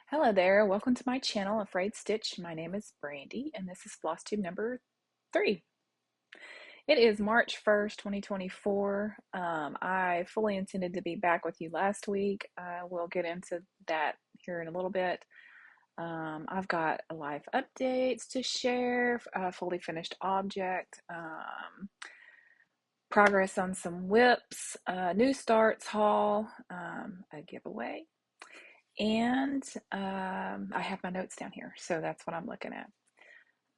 Hello there, welcome to my channel, Afraidstitch. My name is Brandy, and this is Flosstube number 3. It is March 1st, 2024. I fully intended to be back with you last week. We'll get into that here in a little bit. I've got life updates to share, a fully finished object, progress on some WIPs, new starts haul, a giveaway. And I have my notes down here, so that's what I'm looking at.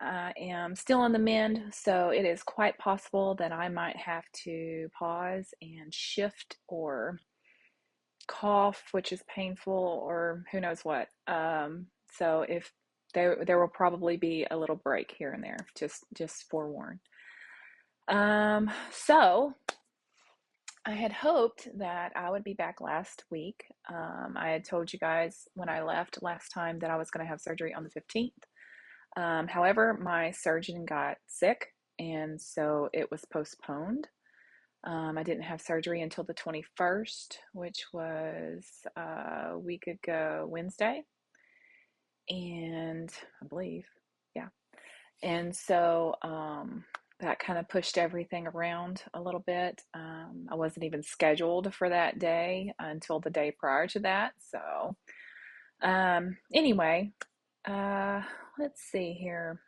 I am still on the mend, so it is quite possible that I might have to pause and shift or cough, which is painful, or who knows what. So if there will probably be a little break here and there, just forewarned. So I had hoped that I would be back last week. I had told you guys when I left last time that I was going to have surgery on the 15th. However, my surgeon got sick, and so it was postponed. I didn't have surgery until the 21st, which was a week ago Wednesday. And I believe, yeah. And so that kind of pushed everything around a little bit. I wasn't even scheduled for that day until the day prior to that. So anyway, let's see here.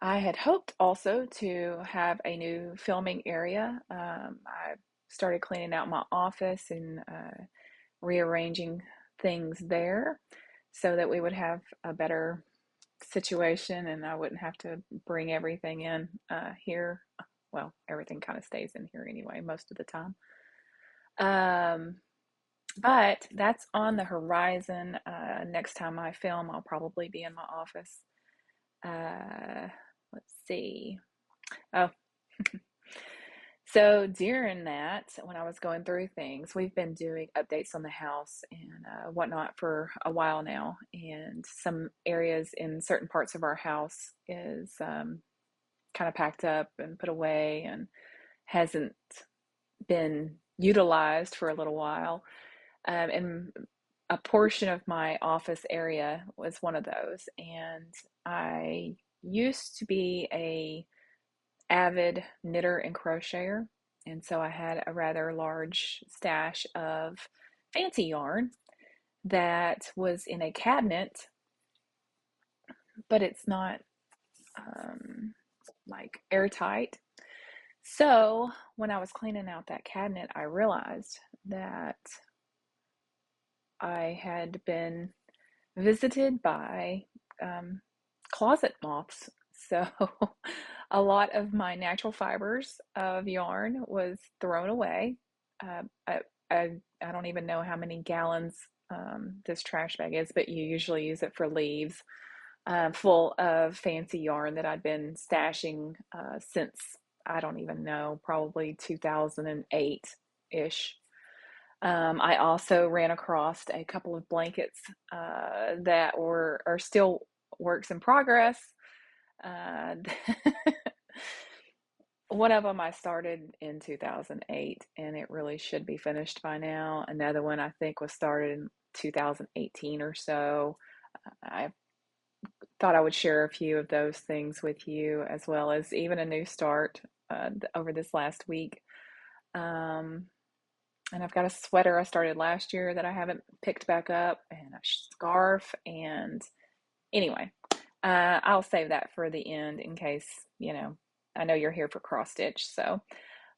I had hoped also to have a new filming area. I started cleaning out my office and rearranging things there so that we would have a better situation and I wouldn't have to bring everything in here. Well, everything kind of stays in here anyway, most of the time. But that's on the horizon. Next time I film, I'll probably be in my office. Let's see. Oh, so during that, when I was going through things, we've been doing updates on the house and whatnot for a while now. And some areas in certain parts of our house is kind of packed up and put away and hasn't been utilized for a little while. And a portion of my office area was one of those. And I used to be a avid knitter and crocheter, and so I had a rather large stash of fancy yarn that was in a cabinet, but it's not like airtight. So when I was cleaning out that cabinet, I realized that I had been visited by closet moths. So a lot of my natural fibers of yarn was thrown away. I don't even know how many gallons this trash bag is, but you usually use it for leaves, full of fancy yarn that I'd been stashing since, I don't even know, probably 2008-ish. I also ran across a couple of blankets that are still works in progress. One of them I started in 2008 and it really should be finished by now. Another one I think was started in 2018 or so. I thought I would share a few of those things with you, as well as even a new start over this last week. And I've got a sweater I started last year that I haven't picked back up, and a scarf. And anyway, I'll save that for the end in case, I know you're here for cross stitch. So,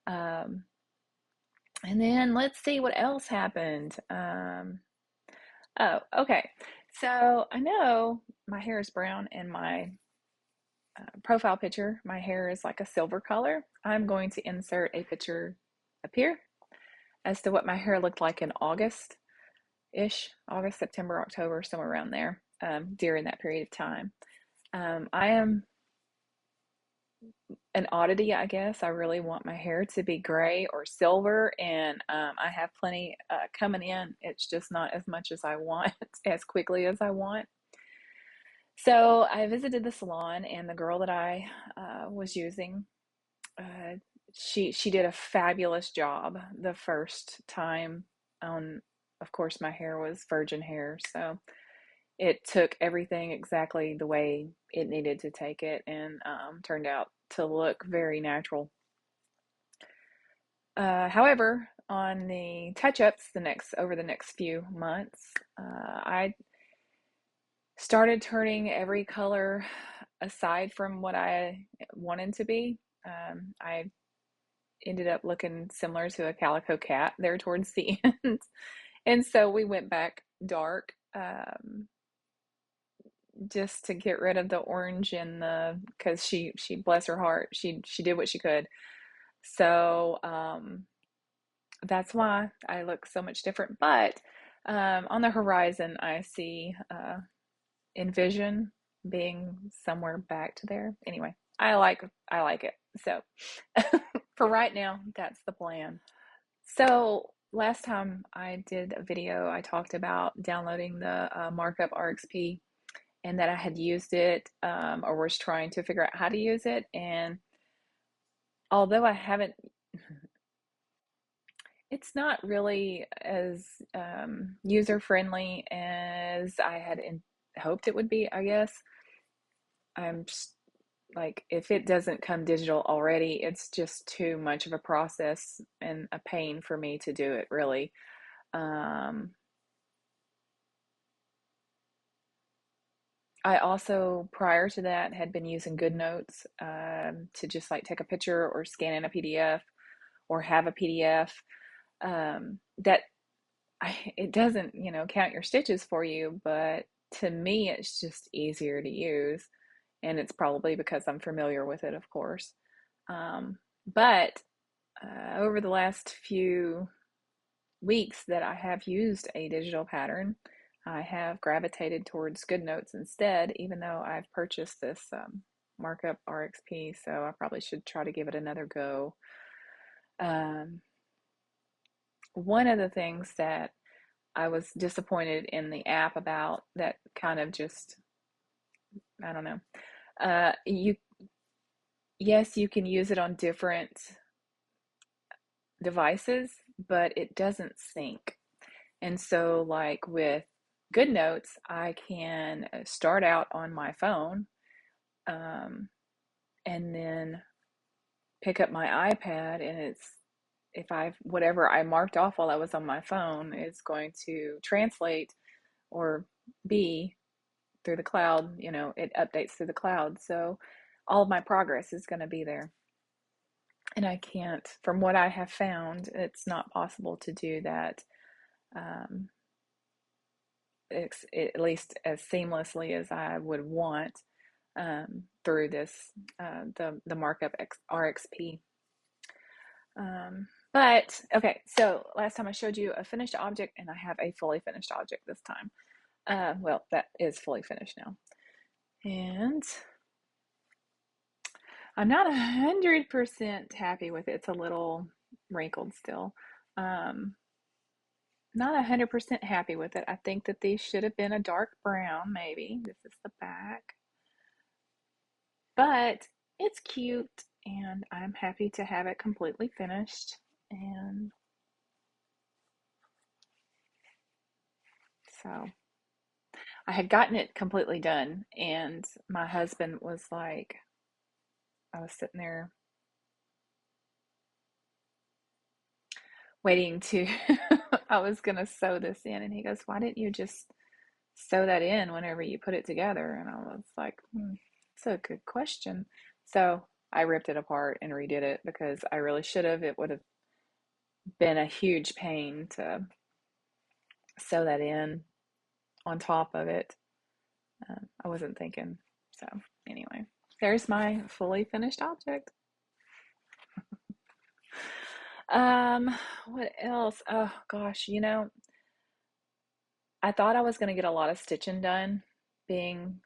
and then let's see what else happened. Oh, okay. So I know my hair is brown in my profile picture. My hair is like a silver color. I'm going to insert a picture up here as to what my hair looked like in August-ish, August, September, October, somewhere around there, during that period of time. I am an oddity, I guess. I really want my hair to be gray or silver, and I have plenty coming in. It's just not as much as I want, as quickly as I want. So I visited the salon, and the girl that I was using, she did a fabulous job the first time on of course, my hair was virgin hair, so it took everything exactly the way it needed to take it, and turned out to look very natural. However, on the touch-ups over the next few months, I started turning every color aside from what I wanted to be. I ended up looking similar to a calico cat there towards the end. And so we went back dark, just to get rid of the orange and because she bless her heart, she did what she could. So that's why I look so much different. But on the horizon, I see envision being somewhere back to there. Anyway, I like it. So for right now, that's the plan. So last time I did a video, I talked about downloading the markup RXP, and that I had used it, or was trying to figure out how to use it. And although I haven't, it's not really as user friendly as I had hoped it would be, I guess. I'm just, like, if it doesn't come digital already, it's just too much of a process and a pain for me to do it, really. I also, prior to that, had been using GoodNotes to just like take a picture or scan in a PDF or have a PDF. That it doesn't, count your stitches for you, but to me, it's just easier to use. And it's probably because I'm familiar with it, of course. But over the last few weeks that I have used a digital pattern, I have gravitated towards GoodNotes instead, even though I've purchased this markup RXP, so I probably should try to give it another go. One of the things that I was disappointed in the app about, that kind of just, I don't know. Yes, you can use it on different devices, but it doesn't sync. And so, like with GoodNotes, I can start out on my phone, and then pick up my iPad, and if whatever I marked off while I was on my phone is going to translate or be through the cloud, it updates through the cloud. So all of my progress is going to be there. And I can't, from what I have found, it's not possible to do that, at least as seamlessly as I would want, through this, the markup RXP. But okay, so last time I showed you a finished object, and I have a fully finished object this time. Well, that is fully finished now. And I'm not 100% happy with it. It's a little wrinkled still. Not 100% happy with it. I think that these should have been a dark brown, maybe. This is the back. But it's cute, and I'm happy to have it completely finished. And so I had gotten it completely done, and my husband was like, I was sitting there waiting to, I was going to sew this in, and he goes, why didn't you just sew that in whenever you put it together? And I was like, it's a good question. So I ripped it apart and redid it, because I really should have. It would have been a huge pain to sew that in on top of it. I wasn't thinking. So anyway, there's my fully finished object. What else? Oh gosh, I thought I was going to get a lot of stitching done, being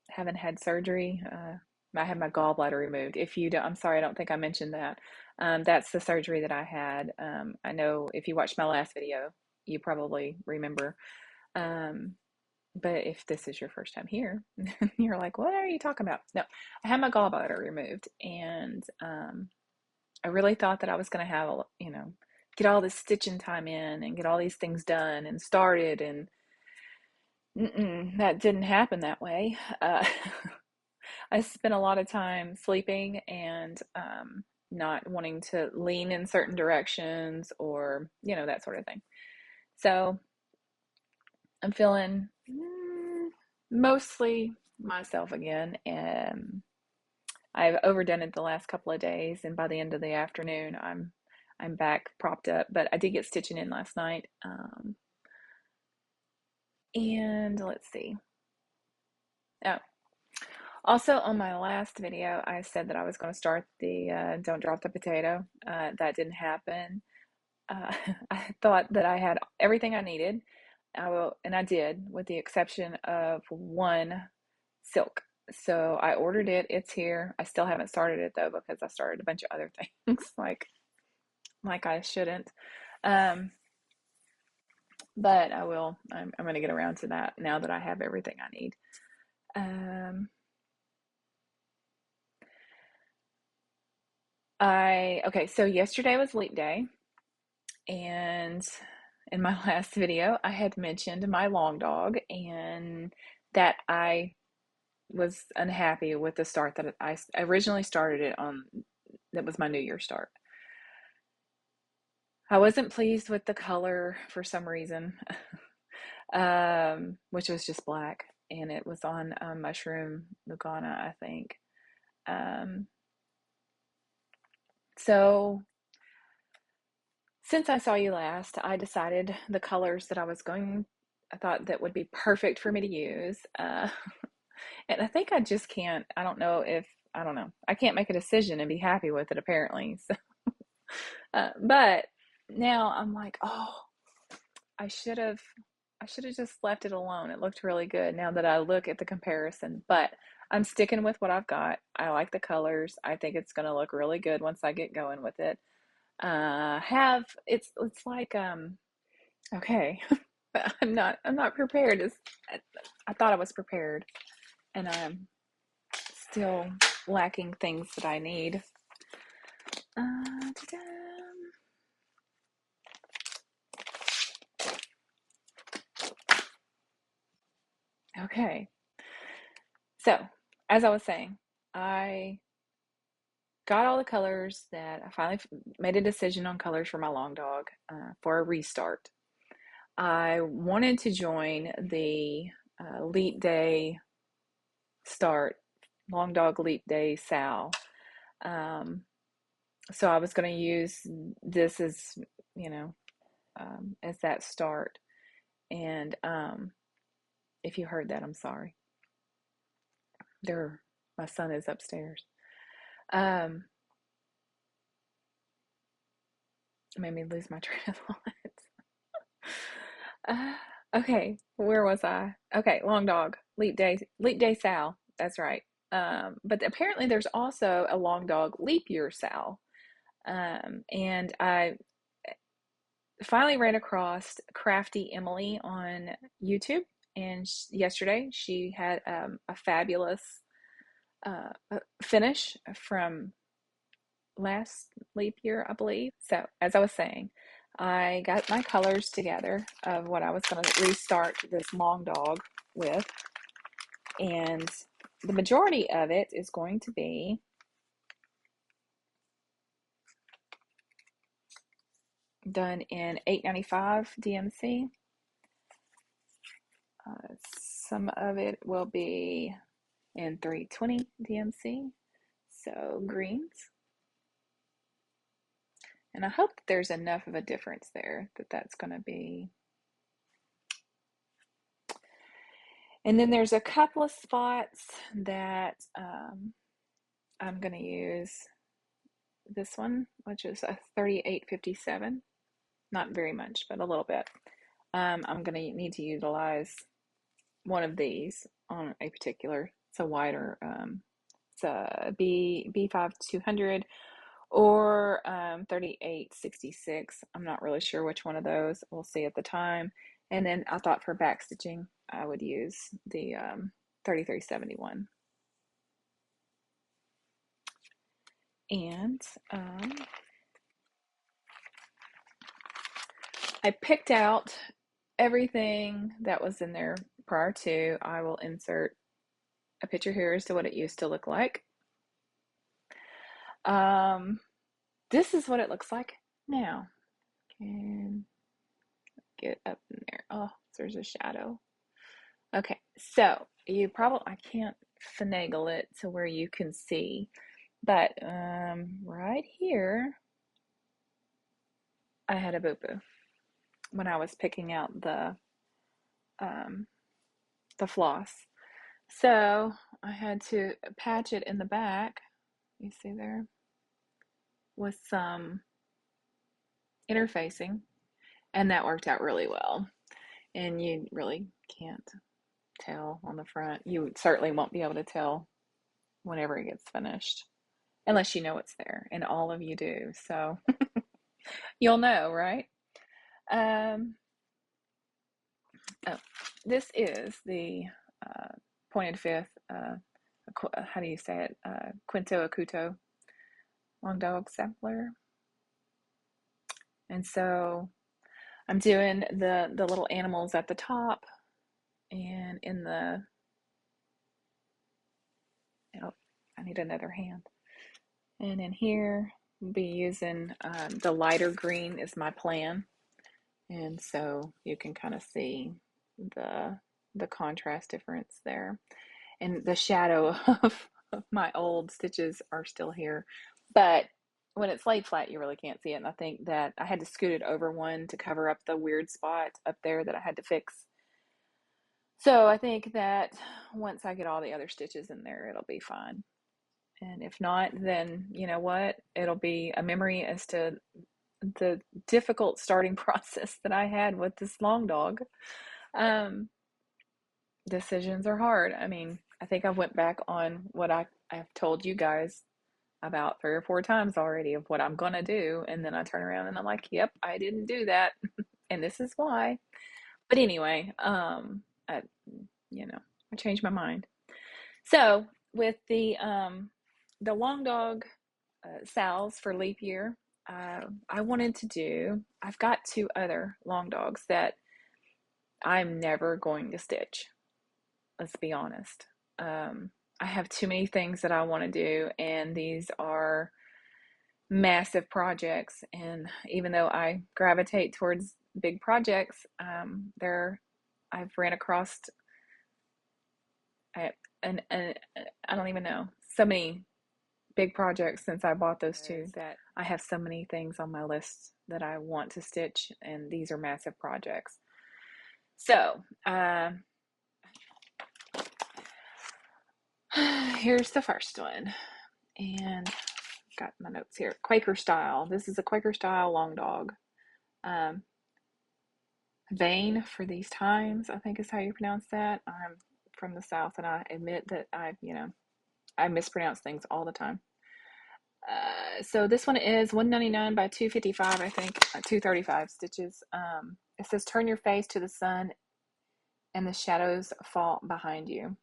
having had surgery. I had my gallbladder removed. If you don't, I'm sorry, I don't think I mentioned that. That's the surgery that I had. I know if you watched my last video, you probably remember. But if this is your first time here, you're like, what are you talking about? No, I had my gallbladder removed, and I really thought that I was going to have, get all this stitching time in and get all these things done and started, and that didn't happen that way. I spent a lot of time sleeping and not wanting to lean in certain directions, or that sort of thing. So I'm feeling mostly myself again, and I've overdone it the last couple of days, and by the end of the afternoon I'm back propped up. But I did get stitching in last night. And let's see. Oh, also on my last video, I said that I was going to start the Don't Drop the Potato. That didn't happen. I thought that I had everything I needed. And I did, with the exception of one silk. So I ordered it. It's here. I still haven't started it though, because I started a bunch of other things like I shouldn't. But I will. I'm going to get around to that now that I have everything I need. Okay, so yesterday was Leap Day, and in my last video, I had mentioned my long dog and that I was unhappy with the start that I originally started it on. That was my New Year start. I wasn't pleased with the color for some reason, which was just black, and it was on Mushroom Lugana, I think. So since I saw you last, I decided the colors that I thought that would be perfect for me to use. And I think I just can't, I don't know. I can't make a decision and be happy with it, apparently. So, but now I'm like, oh, I should have just left it alone. It looked really good now that I look at the comparison, but I'm sticking with what I've got. I like the colors. I think it's going to look really good once I get going with it. It's like, okay, I'm not prepared. I thought I was prepared, and I'm still lacking things that I need. Okay, so as I was saying, I got all the colors. That I finally made a decision on colors for my long dog for a restart. I wanted to join the Leap Day start, Long Dog Leap Day Sal. So I was going to use this as, as that start. And if you heard that, I'm sorry. My son is upstairs. It made me lose my train of thought. Okay, where was I? Okay, Long Dog, Leap Day Sal. That's right. But apparently there's also a Long Dog Leap Year Sal. And I finally ran across Crafty Emily on YouTube, and yesterday she had a fabulous finish from last leap year, I believe. So as I was saying, I got my colors together of what I was going to restart this long dog with, and the majority of it is going to be done in 895 DMC. Some of it will be in 320 DMC, so greens. And I hope that there's enough of a difference there that that's going to be. And then there's a couple of spots that I'm going to use this one, which is a 3857. Not very much, but a little bit. I'm going to need to utilize one of these on a particular. It's a wider, it's a B5200 or 3866. I'm not really sure which one of those. We'll see at the time. And then I thought for back stitching, I would use the 3371. And I picked out everything that was in there prior to. I will insert a picture here as to what it used to look like. This is what it looks like now. Can get up in there. Oh, there's a shadow. Okay, so you probably, I can't finagle it to where you can see, but right here, I had a boo-boo when I was picking out the floss. So I had to patch it in the back. You see there? With some interfacing, and that worked out really well. And you really can't tell on the front. You certainly won't be able to tell whenever it gets finished, unless you know it's there, and all of you do. So you'll know, right? Oh, this is the pointed fifth. How do you say it? Quinto Acuto long dog sampler. And so I'm doing the little animals at the top, and in the, oh, I need another hand. And in here, we'll be using the lighter green is my plan. And so you can kind of see the contrast difference there. And the shadow of my old stitches are still here. But when it's laid flat, you really can't see it. And I think that I had to scoot it over one to cover up the weird spot up there that I had to fix. So I think that once I get all the other stitches in there, it'll be fine. And if not, then you know what? It'll be a memory as to the difficult starting process that I had with this long dog. Decisions are hard. I mean, I think I went back on what I've told you guys about 3 or 4 times already of what I'm gonna do, and then I turn around and I'm like, yep, I didn't do that, and this is why. But anyway, I changed my mind. So with the long dog sows for leap year, I wanted to do. I've got 2 other long dogs that I'm never going to stitch. Let's be honest. I have too many things that I want to do, and these are massive projects. And even though I gravitate towards big projects, I've ran across and I don't even know, so many big projects since I bought those 2 that I have so many things on my list that I want to stitch, and these are massive projects. So here's the first one, and I've got my notes here. Quaker style. This is a Quaker style long dog. Vein for these times, I think is how you pronounce that. I'm from the South, and I admit that I mispronounce things all the time. So this one is 199 by 255, I think, 235 stitches. It says, turn your face to the sun and the shadows fall behind you.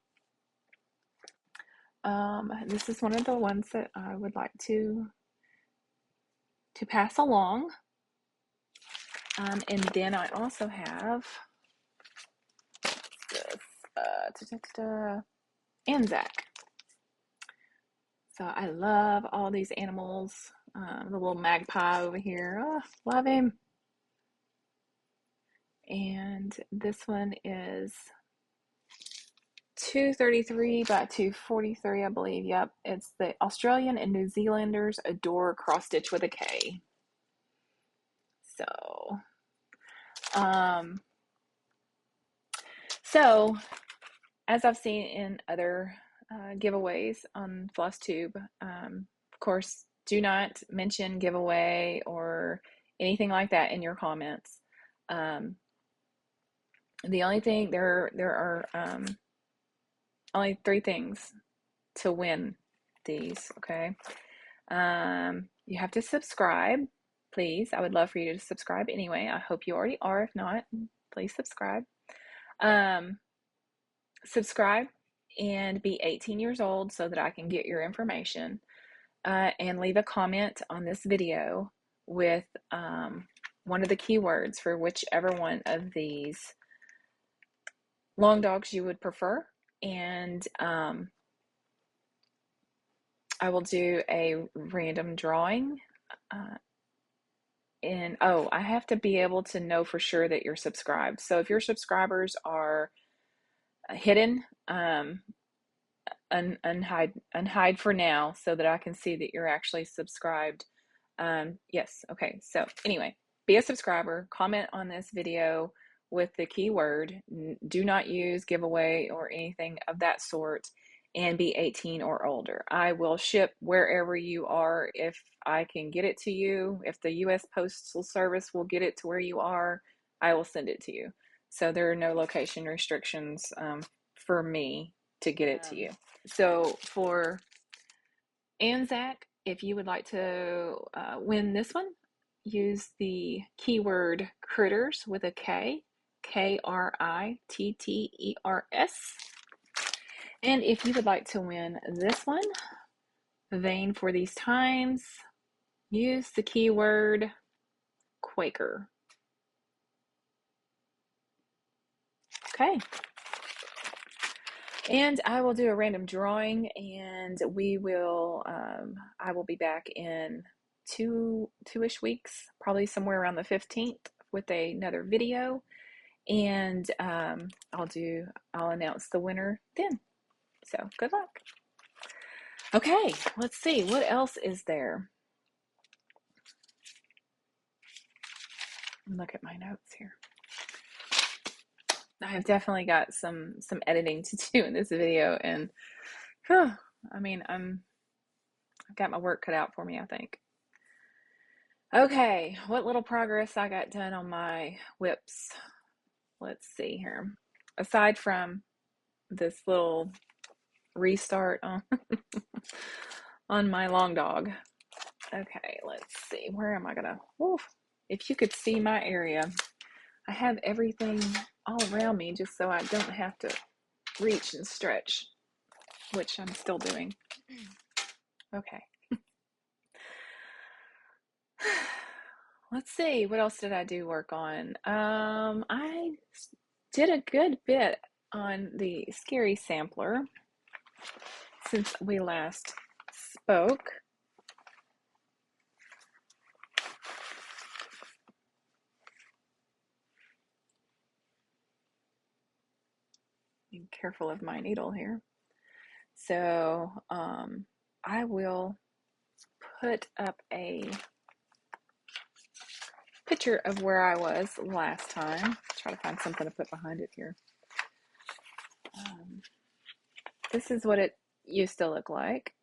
This is one of the ones that I would like to pass along. And then I also have this Anzac. So I love all these animals. The little magpie over here, oh, love him. And this one is 233 by 243, I believe. Yep, it's the Australian and New Zealanders adore cross stitch with a K. So as I've seen in other giveaways on Flosstube, of course, do not mention giveaway or anything like that in your comments. The only thing, there are only 3 things to win these, okay? You have to subscribe, please. I would love for you to subscribe anyway. I hope you already are. If not, please subscribe. Subscribe and be 18 years old so that I can get your information. And leave a comment on this video with one of the keywords for whichever one of these long dogs you would prefer, and I will do a random drawing. And oh, I have to be able to know for sure that you're subscribed. So if your subscribers are hidden, unhide for now so that I can see that you're actually subscribed. Yes, okay. So anyway, be a subscriber, comment on this video with the keyword. Do not use giveaway or anything of that sort, and be 18 or older. I will ship wherever you are if I can get it to you. If the U.S. Postal Service will get it to where you are, I will send it to you. So there are no location restrictions for me to get it to you. So for Anzac, if you would like to win this one, use the keyword critters with a K, Kritters. And if you would like to win this one, Vain for These Times, use the keyword Quaker. Okay. And I will do a random drawing, and we will, I will be back in two-ish weeks, probably somewhere around the 15th with another video. And I'll announce the winner then. So good luck. Okay, let's see, what else is there? Look at my notes here. I have definitely got some editing to do in this video, and I mean, I've got my work cut out for me, I think. Okay, what little progress I got done on my WIPs. Let's see here. Aside from this little restart on on my long dog. Okay, let's see. Where am I gonna? Oof, if you could see my area, I have everything all around me just so I don't have to reach and stretch, which I'm still doing. Okay. Let's see, what else did I do work on? I did a good bit on the scary sampler since we last spoke. Being careful of my needle here. So I will put up a picture of where I was last time. Try to find something to put behind it here. This is what it used to look like.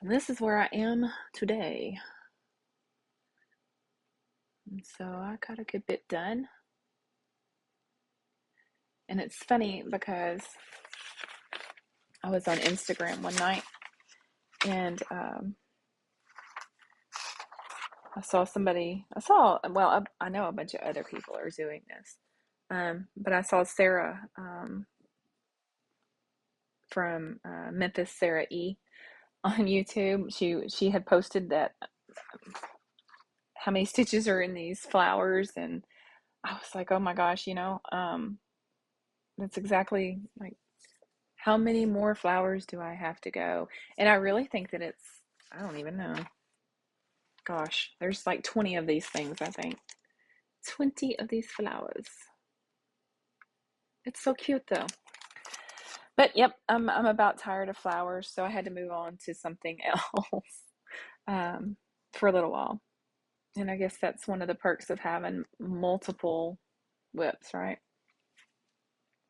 And this is where I am today. And so I got a good bit done. And it's funny because I was on Instagram one night, and I saw well, I know a bunch of other people are doing this. But I saw Sarah from Memphis, Sarah E, on YouTube. She had posted that how many stitches are in these flowers, and I was like, oh my gosh, that's exactly like, how many more flowers do I have to go? And I really think that I don't even know. Gosh, there's like 20 of these things, I think. 20 of these flowers. It's so cute though. But yep, I'm about tired of flowers, so I had to move on to something else for a little while. And I guess that's one of the perks of having multiple WIPs, right?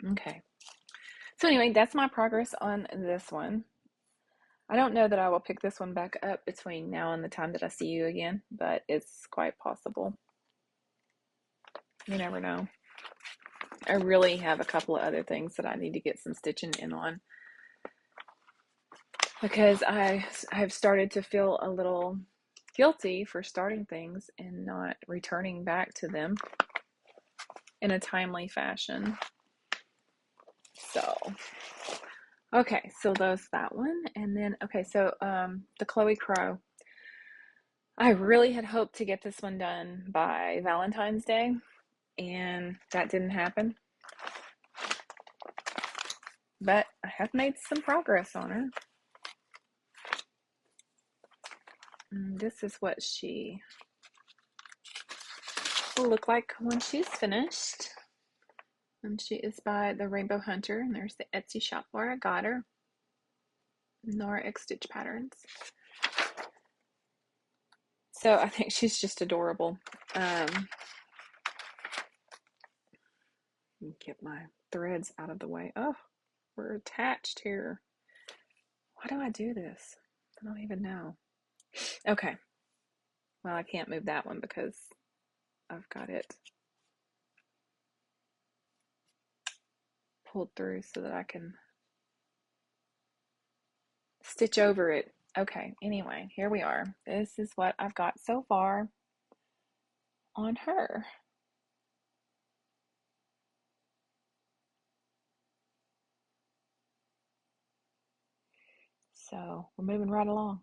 Okay. So anyway, that's my progress on this one. I don't know that I will pick this one back up between now and the time that I see you again, but it's quite possible. You never know. I really have a couple of other things that I need to get some stitching in on, because I have started to feel a little guilty for starting things and not returning back to them in a timely fashion. So, okay, so that one. And then, okay, so the Chloe Crow. I really had hoped to get this one done by Valentine's Day, and that didn't happen. But I have made some progress on her. And this is what she will look like when she's finished. And she is by the RainbowHunter, and there's the Etsy shop where I got her. NARAxStitchPatterns. So I think she's just adorable. Get my threads out of the way. Oh, we're attached here. Why do I do this? I don't even know. Okay. Well, I can't move that one because I've got it pulled through so that I can stitch over it. Okay, anyway, here we are. This is what I've got so far on her. So we're moving right along.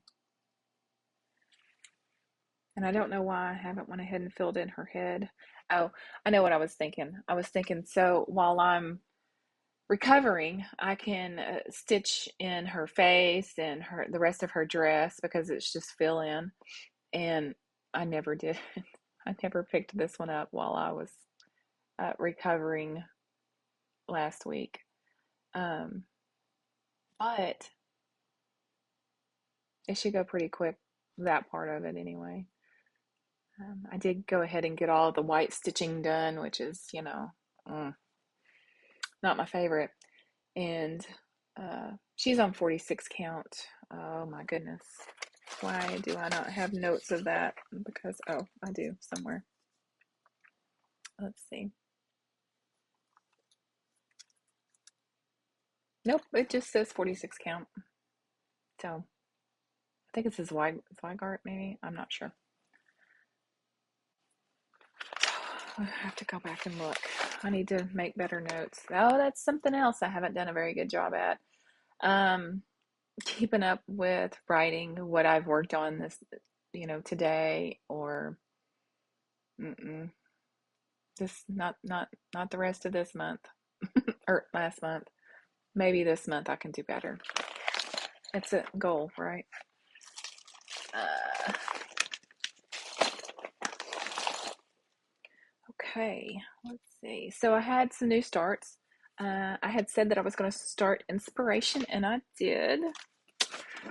And I don't know why I haven't went ahead and filled in her head. Oh, I know what I was thinking. I was thinking, so while I'm recovering, I can stitch in her face and the rest of her dress because it's just fill in. And I never did. I never picked this one up while I was recovering last week. But it should go pretty quick, that part of it anyway. I did go ahead and get all the white stitching done, which is, you know, not my favorite. And she's on 46 count. Oh my goodness. Why do I not have notes of that? Because, oh, I do somewhere. Let's see. Nope, it just says 46 count. So I think it says Zweigart, maybe. I'm not sure. I have to go back and look. I need to make better notes. Oh, that's something else I haven't done a very good job at. Keeping up with writing what I've worked on this, you know, today or this not the rest of this month or last month. Maybe this month I can do better. It's a goal, right? Okay, let's see. So I had some new starts. I had said that I was going to start inspiration, and I did.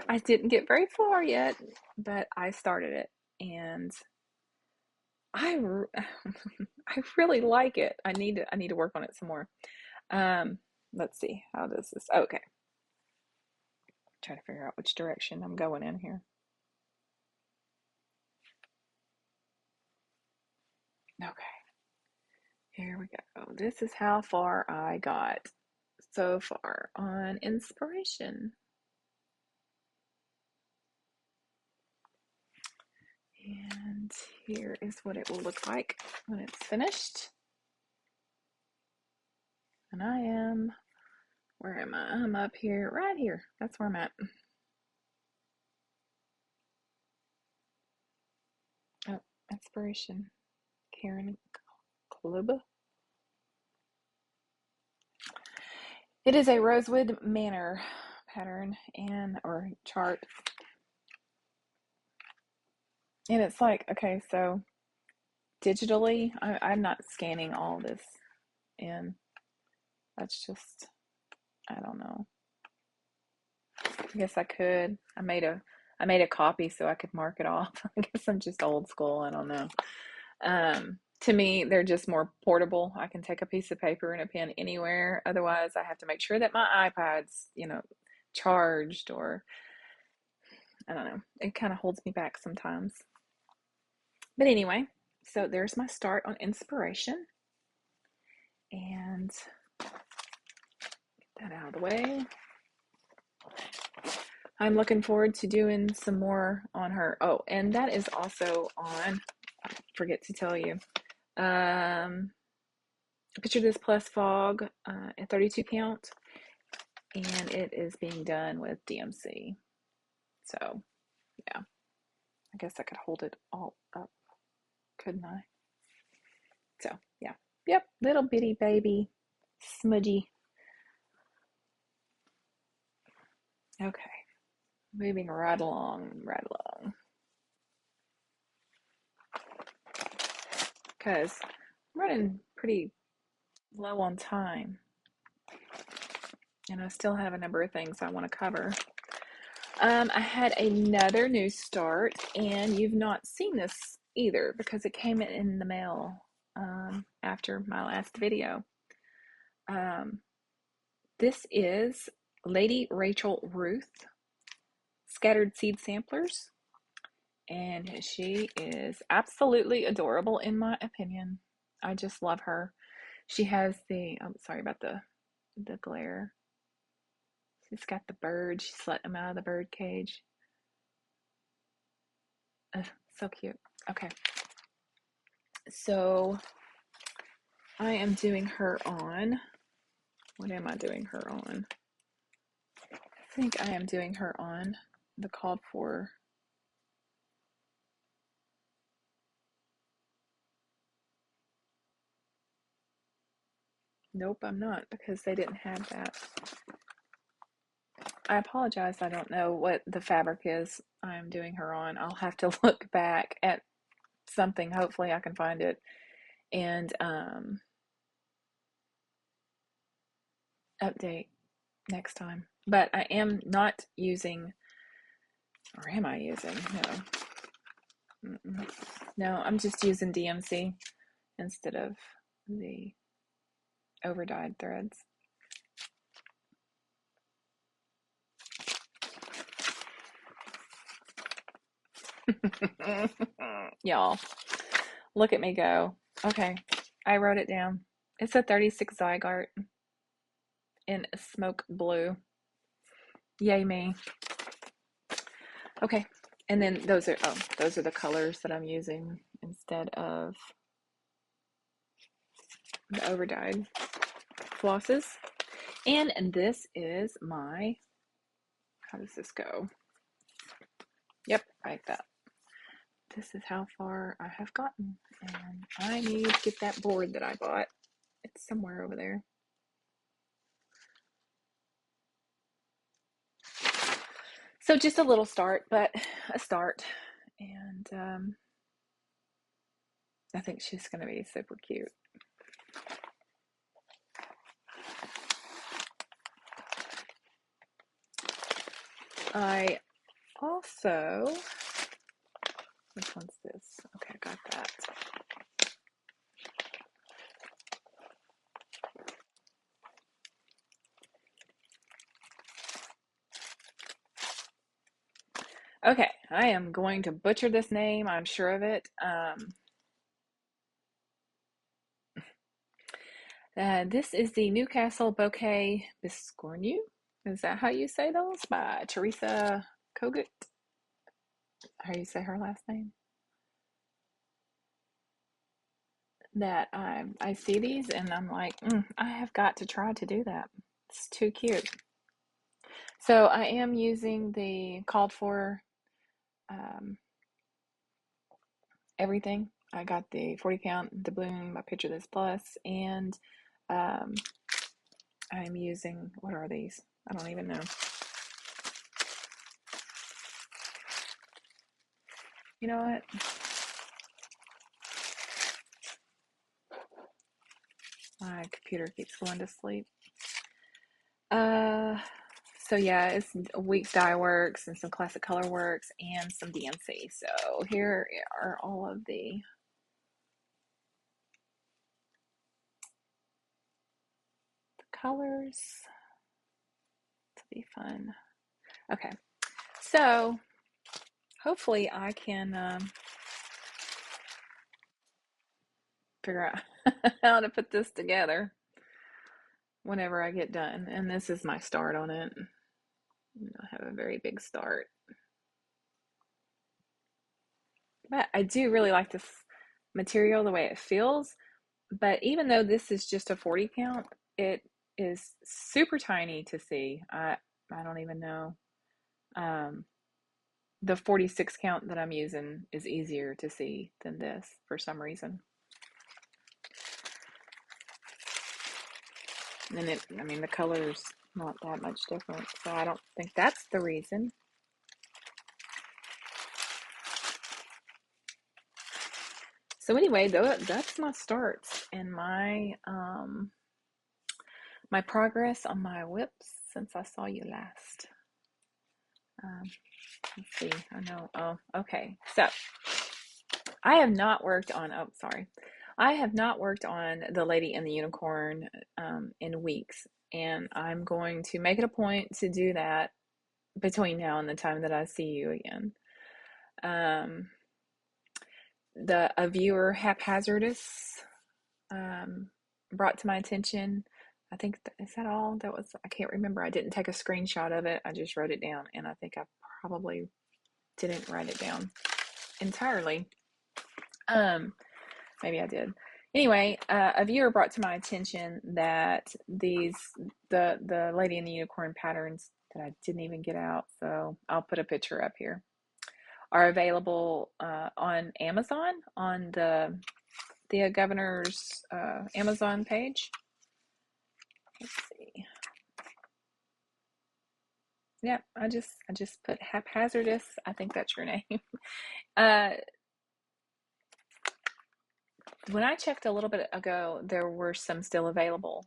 I didn't get very far yet, but I started it, and I I really like it. I need to work on it some more. Let's see. How does this? Okay. Try to figure out which direction I'm going in here. Okay. Here we go. This is how far I got so far on inspiration. And here is what it will look like when it's finished. And I am, where am I? I'm up here, right here. That's where I'm at. Oh, inspiration. Karen Kluba. It is a Rosewood Manor pattern or chart. And it's like, okay, so digitally, I'm not scanning all this in. That's just, I don't know. I guess I could. I made a copy so I could mark it off. I guess I'm just old school. I don't know. To me, they're just more portable. I can take a piece of paper and a pen anywhere. Otherwise, I have to make sure that my iPad's, you know, charged, or I don't know. It kind of holds me back sometimes. But anyway, so there's my start on inspiration. And get that out of the way. I'm looking forward to doing some more on her. Oh, and that is also on, I forget to tell you, Picture This Plus Fog at 32 count, and it is being done with DMC. So, yeah, I guess I could hold it all up, couldn't I? So, yeah. Yep, little bitty baby, smudgy. Okay, moving right along, right along. Because I'm running pretty low on time. And I still have a number of things I want to cover. I had another new start, and you've not seen this either because it came in the mail after my last video. This is Lady Rachel Ruth Scattered Seed Samplers, and she is absolutely adorable in my opinion. I just love her. She has the, I'm sorry about the glare. She's got the bird. She's let him out of the bird cage. So cute. Okay. So I am doing her on, what am I doing her on? I think I am doing her on the called for. Nope, I'm not, because they didn't have that. I apologize, I don't know what the fabric is I'm doing her on. I'll have to look back at something. Hopefully I can find it and update next time. But I am not using, or am I using? No. No, I'm just using DMC instead of the overdyed threads. Y'all, look at me go. Okay, I wrote it down. It's a 36 Zygarde in smoke blue. Yay me. Okay, and then those are the colors that I'm using instead of the overdyed flosses. And this is my, how does this go? Yep, like that. This is how far I have gotten, and I need to get that board that I bought. It's somewhere over there. So just a little start, but a start, and I think she's going to be super cute. I also, which one's this? Okay, I got that. Okay, I am going to butcher this name, I'm sure of it. This is the Newcastle Bouquet Biscornu. Is that how you say those? By Teresa Kogut. How you say her last name? That I see these and I'm like, I have got to try to do that. It's too cute. So I am using the called for everything. I got the 40 count, the bloom, my Picture This Plus, and I'm using, what are these? I don't even know. You know what? My computer keeps going to sleep. So yeah, it's Weeks Dye Works and some Classic Color Works and some DMC. So here are all of the colors. To be fun. Okay, so hopefully I can figure out how to put this together whenever I get done. And this is my start on it. I have a very big start. But I do really like this material, the way it feels. But even though this is just a 40 count, it is super tiny to see. I don't even know. the 46 count that I'm using is easier to see than this for some reason. And I mean, the color's not that much different, so I don't think that's the reason. So anyway, that's my starts and my my progress on my WIPs since I saw you last. Let's see. I know. Oh, okay. So I have not worked on. Oh, sorry. I have not worked on the Lady and the Unicorn in weeks, and I'm going to make it a point to do that between now and the time that I see you again. A viewer haphazardous brought to my attention. I think, is that all? That was, I can't remember. I didn't take a screenshot of it. I just wrote it down, and I think I probably didn't write it down entirely. Maybe I did. Anyway, a viewer brought to my attention that the Lady and the Unicorn patterns that I didn't even get out, so I'll put a picture up here, are available on Amazon, on the Thea Gouvenrneur's Amazon page. Let's see. Yeah, I just put haphazardous. I think that's your name. When I checked a little bit ago, there were some still available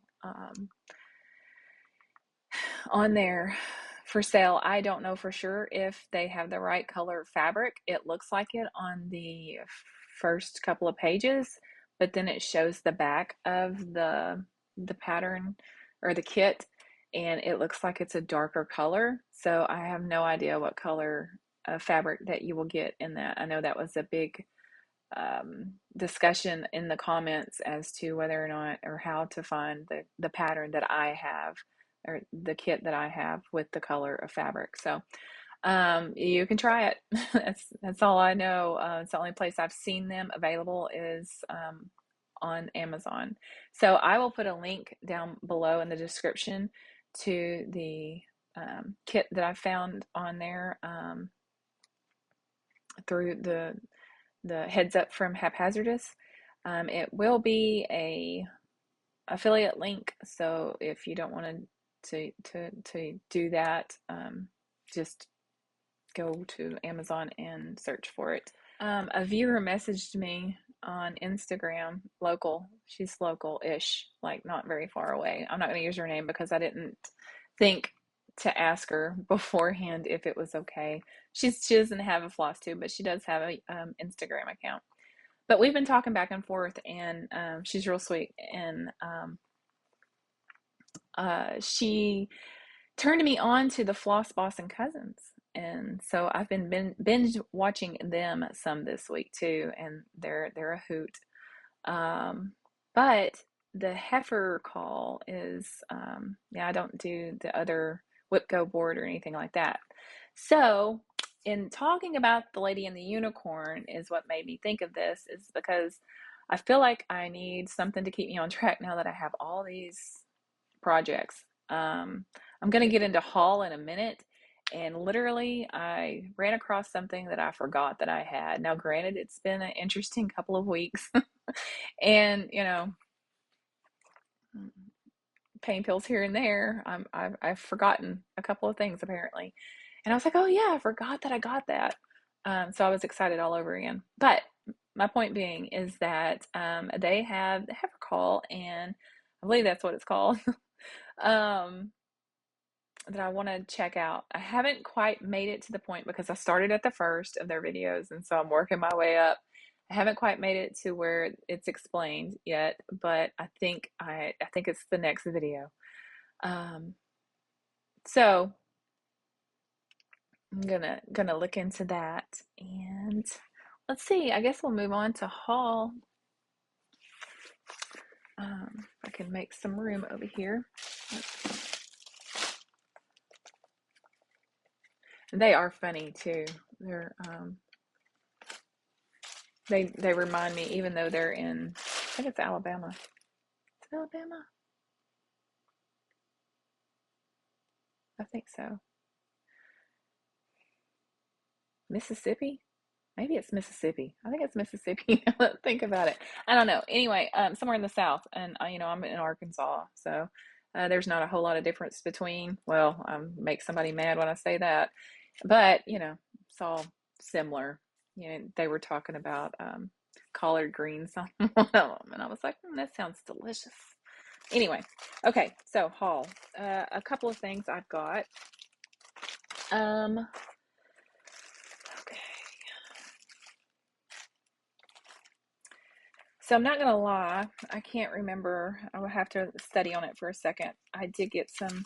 on there for sale. I don't know for sure if they have the right color fabric. It looks like it on the first couple of pages, but then it shows the back of the pattern or the kit, and it looks like it's a darker color. So I have no idea what color fabric that you will get in that. I know that was a big discussion in the comments as to whether or not, or how to find the pattern that I have, or the kit that I have with the color of fabric. So you can try it. That's all I know. It's the only place I've seen them available is on Amazon. So I will put a link down below in the description to the kit that I found on there through the heads up from Haphazardous. It will be a affiliate link, so if you don't want to do that, just go to Amazon and search for it. A viewer messaged me on Instagram, local. She's local-ish, like not very far away. I'm not going to use her name because I didn't think to ask her beforehand if it was okay. She doesn't have a Flosstube, but she does have a Instagram account. But we've been talking back and forth, and she's real sweet. And she turned me on to the Floss Boss and Cousins. And so I've been binge watching them some this week too, and they're a hoot. But the heifer call is, yeah, I don't do the other whip go board or anything like that. So in talking about the Lady and the Unicorn is what made me think of this, is because I feel like I need something to keep me on track now that I have all these projects. I'm going to get into haul in a minute, and literally I ran across something that I forgot that I had. Now granted, it's been an interesting couple of weeks and you know, pain pills here and there. I've forgotten a couple of things apparently, and I was like, oh yeah, I forgot that I got that. So I was excited all over again. But my point being is that they have the heifer call, and I believe that's what it's called. That I want to check out. I haven't quite made it to the point because I started at the first of their videos, and so I'm working my way up. I haven't quite made it to where it's explained yet, but I think it's the next video. So I'm gonna look into that, and let's see. I guess we'll move on to haul. I can make some room over here. They are funny too. They're they remind me, even though they're in, I think it's Alabama. Is it Alabama? I think so. Mississippi. Maybe it's Mississippi. I think it's Mississippi. Let's think about it. I don't know. Anyway, somewhere in the South, and you know, I'm in Arkansas, so there's not a whole lot of difference between. Well, make somebody mad when I say that, but you know, it's all similar. You know, they were talking about collard greens on one of them, and I was like, that sounds delicious. Anyway, okay, so haul. A couple of things I've got. Okay. So I'm not gonna lie, I can't remember. I will have to study on it for a second. I did get some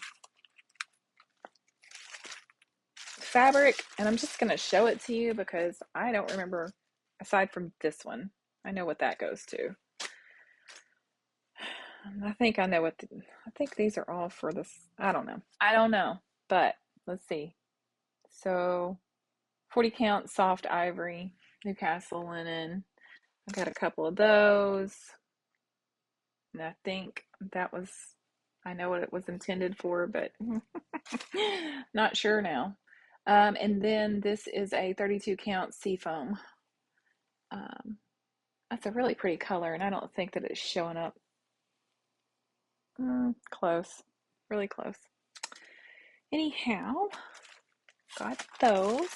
fabric, and I'm just gonna show it to you because I don't remember, aside from this one. I know what that goes to. I think I know what I think these are all for this. I don't know, but let's see. So 40 count soft ivory, Newcastle linen. I got a couple of those. And I think that was, I know what it was intended for, but not sure now. And then this is a 32 count seafoam. That's a really pretty color, and I don't think that it's showing up. Close, really close. Anyhow, got those.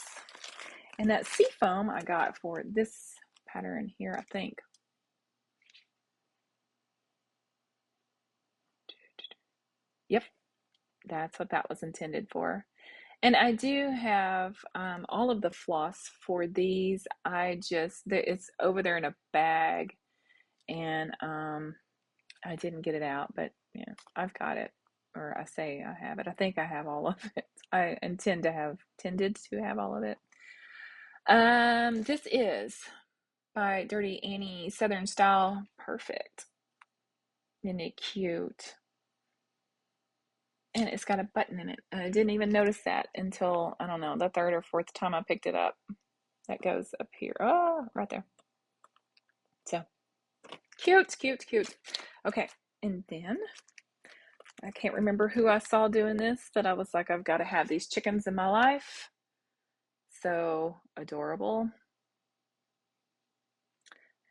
And that seafoam I got for this pattern here, I think. Yep, that's what that was intended for. And I do have all of the floss for these. It's over there in a bag, and I didn't get it out, but yeah, I've got it, or I say I have it. I think I have all of it. I tended to have all of it. This is by Dirty Annie Southern Style Perfect. Isn't it cute? And it's got a button in it. I didn't even notice that until, I don't know, the third or fourth time I picked it up. That goes up here. Oh, right there. So cute, cute, cute. Okay, and then I can't remember who I saw doing this, but I was like, I've got to have these chickens in my life. So adorable.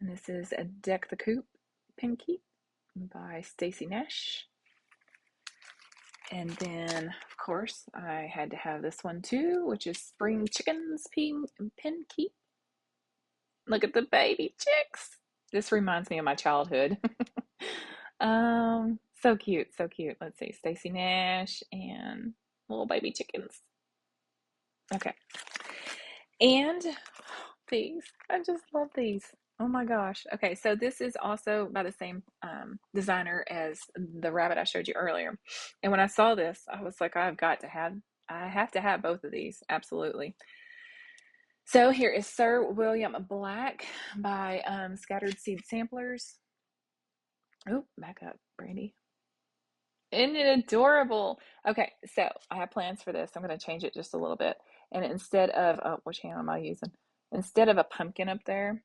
And this is a Deck the Coop Pinkeep by Stacy Nash. And then, of course, I had to have this one too, which is Spring Chickens Pinkeep. Look at the baby chicks. This reminds me of my childhood. So cute, so cute. Let's see, Stacy Nash and little baby chickens. Okay. And these, I just love these. Oh my gosh. Okay, so this is also by the same designer as the rabbit I showed you earlier. And when I saw this, I was like, I have to have both of these. Absolutely. So here is Sir William Black by Scattered Seed Samplers. Oh, back up, Brandy. Isn't it adorable? Okay, so I have plans for this. I'm going to change it just a little bit. And instead of, oh, which hand am I using? Instead of a pumpkin up there,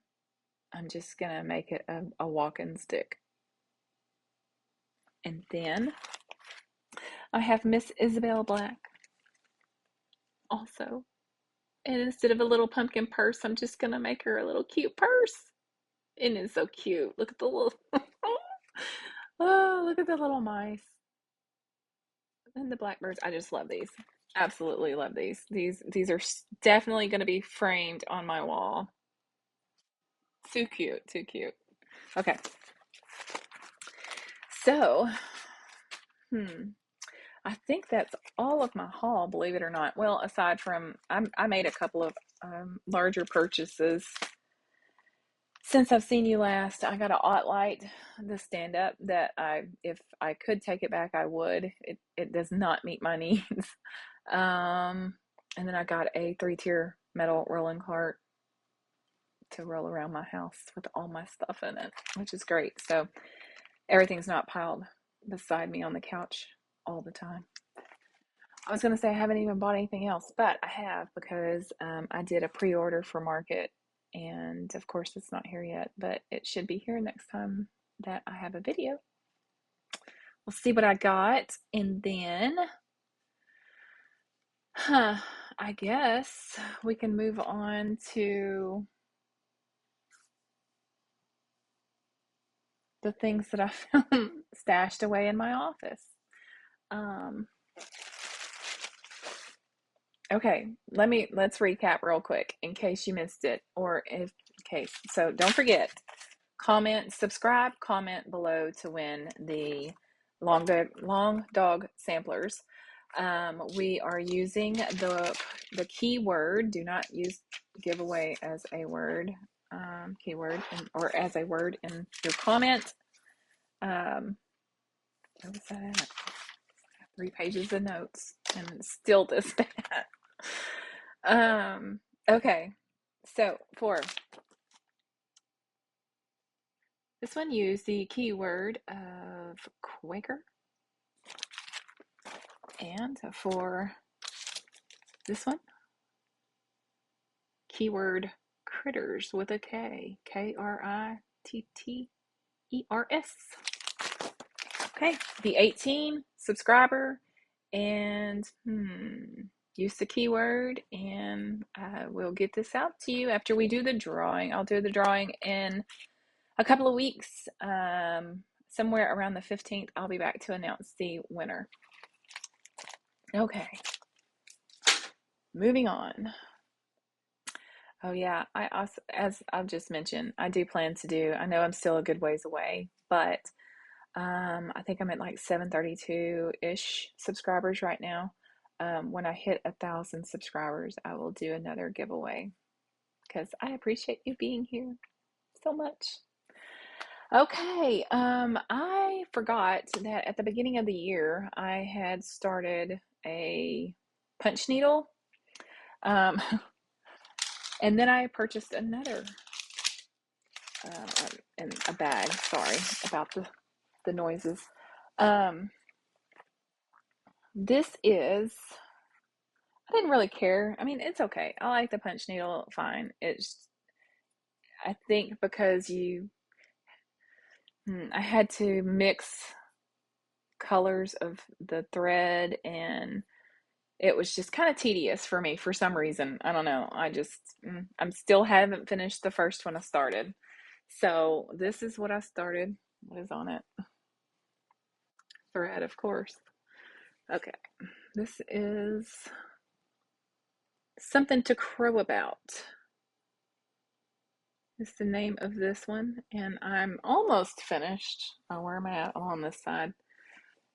I'm just going to make it a walking stick. And then I have Miss Isabelle Black also. And instead of a little pumpkin purse, I'm just going to make her a little cute purse. And it's so cute. Look at the little, oh, look at the little mice. And the blackbirds. I just love these. Absolutely love these. These are definitely going to be framed on my wall. Too cute, too cute. Okay. So, I think that's all of my haul, believe it or not. Well, aside from, I made a couple of larger purchases. Since I've seen you last, I got a Light, the stand-up that if I could take it back, I would. It does not meet my needs. And then I got a 3-tier metal rolling cart to roll around my house with all my stuff in it, which is great. So everything's not piled beside me on the couch all the time. I was going to say I haven't even bought anything else, but I have, because I did a pre-order for Market, and of course it's not here yet, but it should be here next time that I have a video. We'll see what I got. And then I guess we can move on to the things that I found stashed away in my office. Um, okay, let's recap real quick in case you missed it, or if in case. So don't forget, subscribe, comment below to win the long dog samplers. We are using the keyword. Do not use giveaway as a word, keyword, or as a word in your comment. Where was that at? 3 pages of notes and still this bad. Okay, so for this one, use the keyword of Quaker. And for this one, keyword critters with a K. Kritters. Okay, be 18, subscriber, and use the keyword, and I will get this out to you after we do the drawing. I'll do the drawing in a couple of weeks. Somewhere around the 15th, I'll be back to announce the winner. Okay, moving on. Oh yeah, I also, as I've just mentioned, I do plan to do, I know I'm still a good ways away, but I think I'm at like 732-ish subscribers right now. When I hit 1,000 subscribers, I will do another giveaway because I appreciate you being here so much. Okay, I forgot that at the beginning of the year, I had started a punch needle. And then I purchased another in a bag. Sorry about the noises. This is, I didn't really care. I mean, it's okay. I like the punch needle fine. It's, I think because I had to mix colors of the thread, and it was just kind of tedious for me for some reason. I don't know. I'm still haven't finished the first one I started. So this is what I started. What is on it? Thread, of course. Okay. This is Something to Crow About. Is the name of this one, and I'm almost finished. Oh, where am I at? Oh, on this side.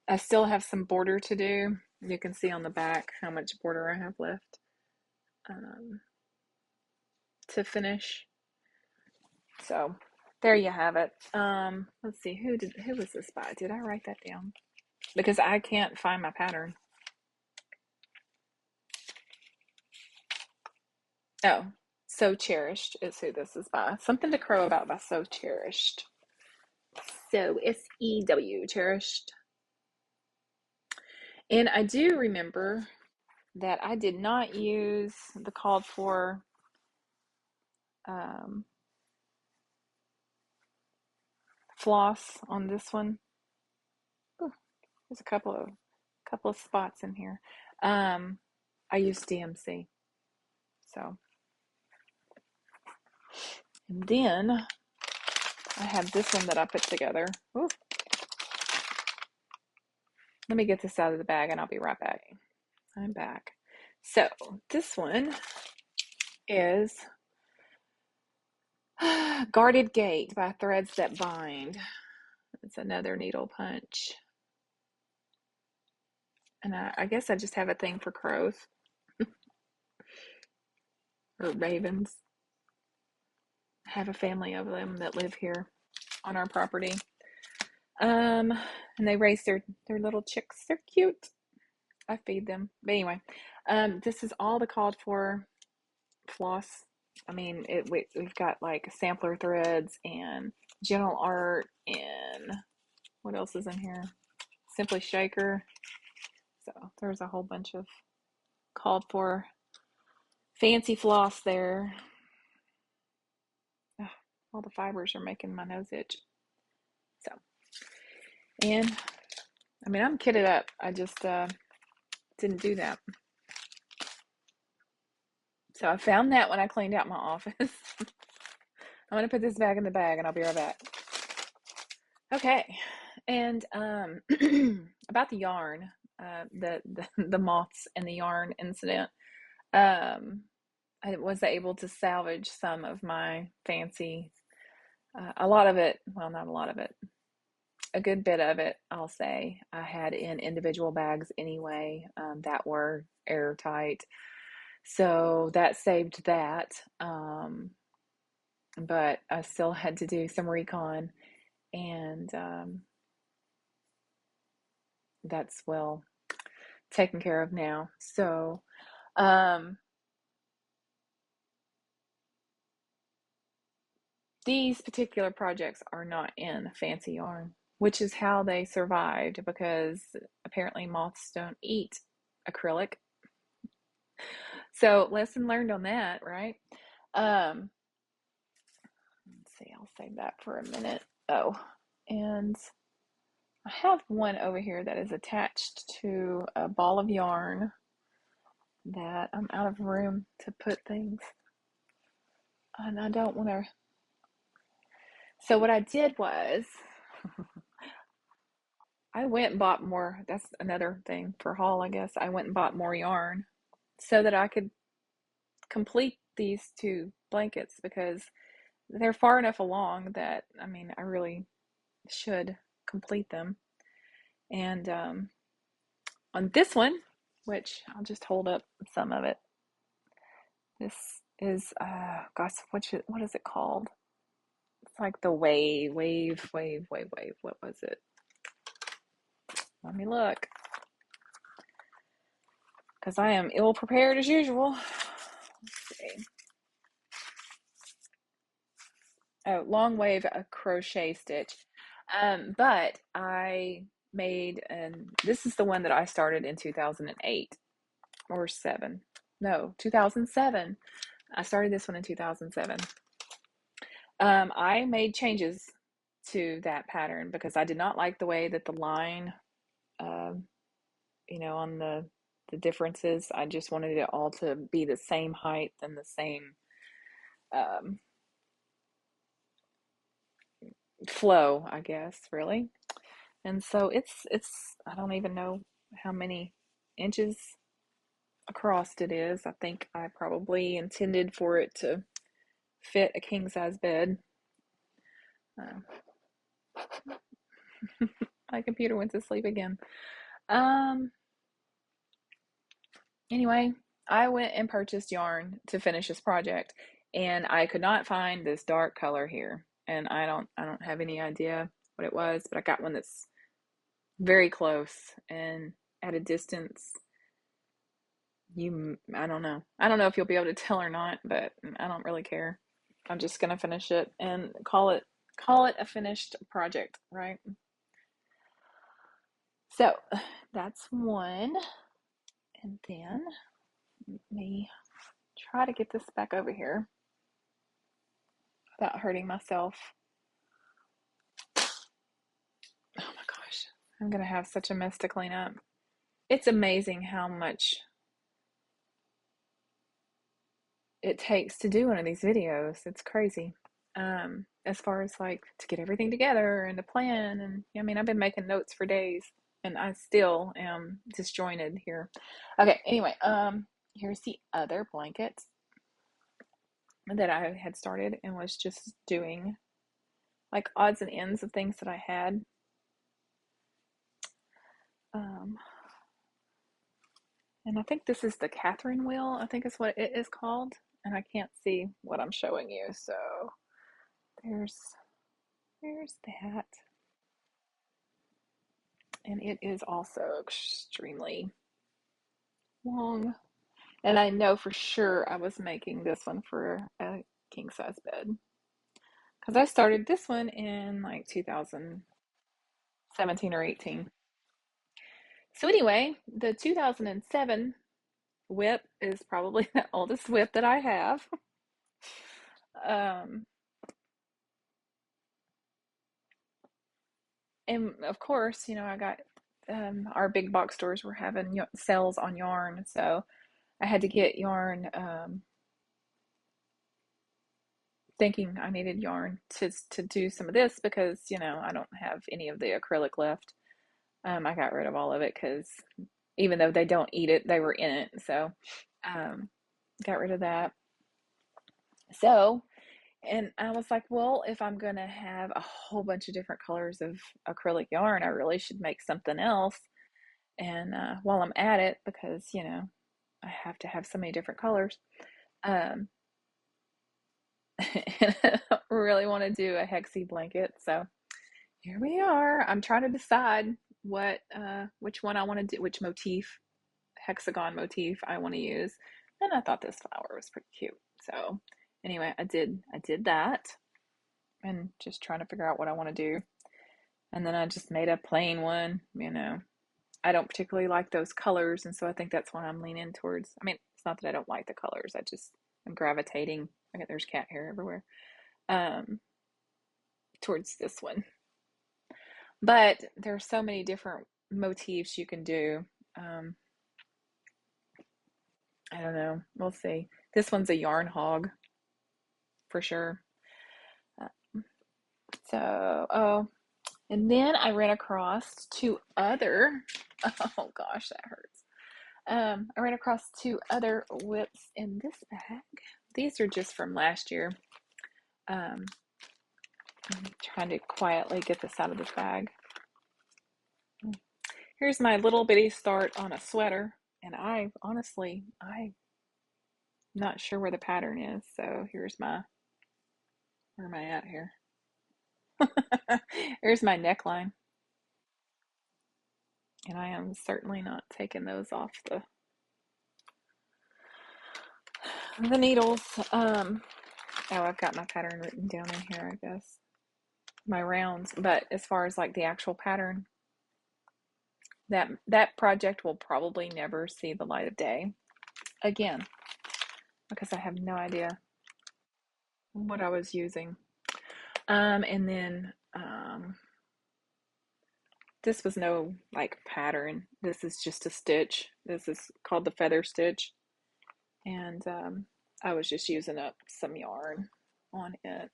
I still have some border to do. You can see on the back how much border I have left to finish. So there you have it. Let's see, who was this by? Did I write that down? Because I can't find my pattern. Oh, So Cherished is who this is by. Something to Crow About by So Cherished. So SEW, Cherished. And I do remember that I did not use the called for floss on this one. Ooh, there's a couple of spots in here. I used DMC. So, and then I have this one that I put together. Ooh. Let me get this out of the bag and I'll be right back. I'm back. So this one is Guarded Gate by Threads That Bind. It's another needle punch. And I guess I just have a thing for crows or ravens. I have a family of them that live here on our property. And they raise their little chicks. They're cute. I feed them. But anyway, this is all the called for floss. I mean, we've got like sampler threads and general art, and what else is in here? Simply Shaker. So there's a whole bunch of called for fancy floss there. Ugh, all the fibers are making my nose itch. So, and I mean, I'm kitted up. I just didn't do that. So I found that when I cleaned out my office. I'm going to put this back in the bag and I'll be right back. Okay. And about the yarn, the moths and the yarn incident, I was able to salvage some of my fancy, a lot of it, well, not a lot of it, a good bit of it, I'll say, I had in individual bags anyway, that were airtight. So that saved that. But I still had to do some recon, and that's well taken care of now. So, these particular projects are not in fancy yarn, which is how they survived, because apparently moths don't eat acrylic. So lesson learned on that, right? Let's see, I'll save that for a minute. Oh, and I have one over here that is attached to a ball of yarn that I'm out of room to put things, and I don't want to. So what I did was I went and bought more. That's another thing for haul, I guess. I went and bought more yarn so that I could complete these two blankets, because they're far enough along that, I mean, I really should complete them. And on this one, which I'll just hold up some of it. This is, gosh, what is it called? It's like the wave. What was it? Let me look, because I am ill prepared as usual. Let's see. Oh, long wave, a crochet stitch. But I made, and this is the one that I started in 2008 or 7. No, 2007. I started this one in 2007. I made changes to that pattern because I did not like the way that the line, on the differences. I just wanted it all to be the same height and the same flow, I guess, really. And so it's I don't even know how many inches across it is. I think I probably intended for it to fit a king size bed. My computer went to sleep again. Anyway, I went and purchased yarn to finish this project, and I could not find this dark color here. And I don't have any idea what it was, but I got one that's very close and at a distance. I don't know. I don't know if you'll be able to tell or not, but I don't really care. I'm just gonna finish it and call it a finished project, right? So that's one. And then let me try to get this back over here without hurting myself. Oh my gosh, I'm gonna have such a mess to clean up. It's amazing how much it takes to do one of these videos. It's crazy. As far as like to get everything together and to plan, and I mean, I've been making notes for days and I still am disjointed here. Okay, anyway, here's the other blanket that I had started and was just doing like odds and ends of things that I had. And I think this is the Catherine wheel, I think is what it is called. And I can't see what I'm showing you, so there's that. And it is also extremely long. And I know for sure I was making this one for a king size bed, because I started this one in like 2017 or 18. So anyway, the 2007 WIP is probably the oldest WIP that I have. And of course, I got our big box stores were having sales on yarn, so I had to get yarn thinking I needed yarn to do some of this because, you know, I don't have any of the acrylic left. I got rid of all of it because even though they don't eat it, they were in it. So, got rid of that. So, and I was like, well, if I'm going to have a whole bunch of different colors of acrylic yarn, I really should make something else. And while I'm at it, because, you know, I have to have so many different colors, and I really want to do a hexie blanket. So here we are. I'm trying to decide which one I want to do, which motif, hexagon motif I want to use. And I thought this flower was pretty cute. So anyway, I did that, and just trying to figure out what I want to do. And then I just made a plain one, you know. I don't particularly like those colors, and so I think that's what I'm leaning towards. I mean, it's not that I don't like the colors, I'm gravitating. Okay, there's cat hair everywhere. Towards this one. But there's so many different motifs you can do. I don't know. We'll see. This one's a yarn hog for sure. And then I ran across two other, oh gosh, that hurts. I ran across two other WIPs in this bag. These are just from last year. I'm trying to quietly get this out of this bag. Here's my little bitty start on a sweater. And I'm not sure where the pattern is. So where am I at here? Here's my neckline. And I am certainly not taking those off the needles. Oh, I've got my pattern written down in here, I guess. My rounds. But as far as like the actual pattern, that project will probably never see the light of day again, because I have no idea what I was using. And then this was no like pattern. This is just a stitch. This is called the feather stitch. And I was just using up some yarn on it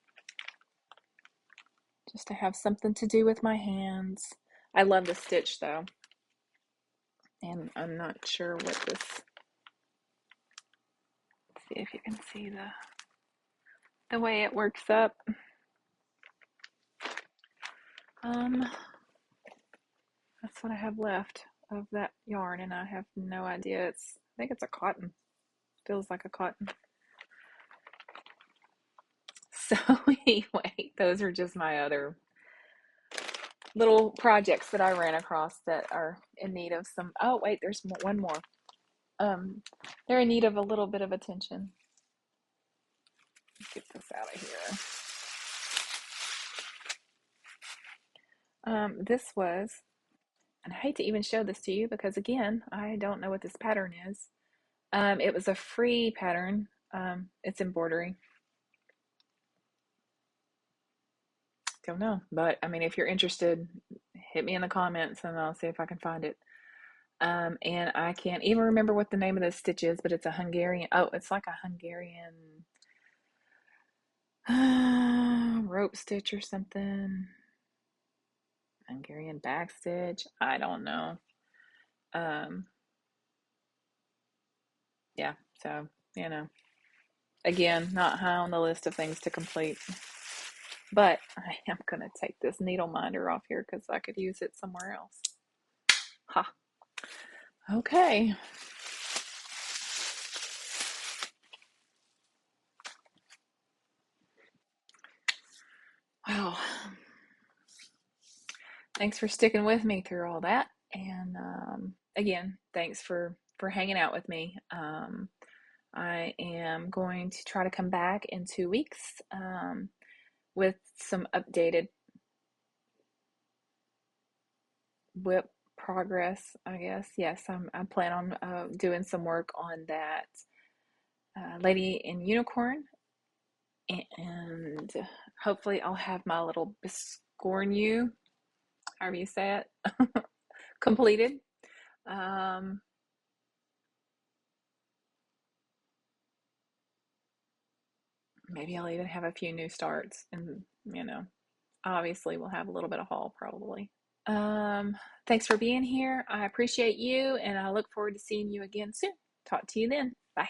just to have something to do with my hands. I love the stitch though. And I'm not sure what this, let's see if you can see the way it works up. That's what I have left of that yarn, and I have no idea. I think it's a cotton. Feels like a cotton. So anyway, those are just my other little projects that I ran across that are in need of some. Oh wait, there's one more. They're in need of a little bit of attention. Let's get this out of here. This was, and I hate to even show this to you because again, I don't know what this pattern is. It was a free pattern. It's embroidery. Don't know, but I mean, if you're interested, hit me in the comments and I'll see if I can find it. And I can't even remember what the name of this stitch is, but it's a Hungarian. Oh, it's like a Hungarian rope stitch or something. Hungarian back stitch. I don't know. Yeah, so, you know, again, not high on the list of things to complete. But I am going to take this needle minder off here because I could use it somewhere else. Ha. Okay. Wow. Thanks for sticking with me through all that. And again, thanks for hanging out with me. I am going to try to come back in 2 weeks with some updated WIP progress, I guess. Yes, I plan on doing some work on that Lady in Unicorn, and hopefully I'll have my little Biscornu, however you say it, completed. Maybe I'll even have a few new starts, and obviously we'll have a little bit of haul probably. Um, Thanks for being here. I appreciate you, and I look forward to seeing you again soon. Talk to you then. Bye.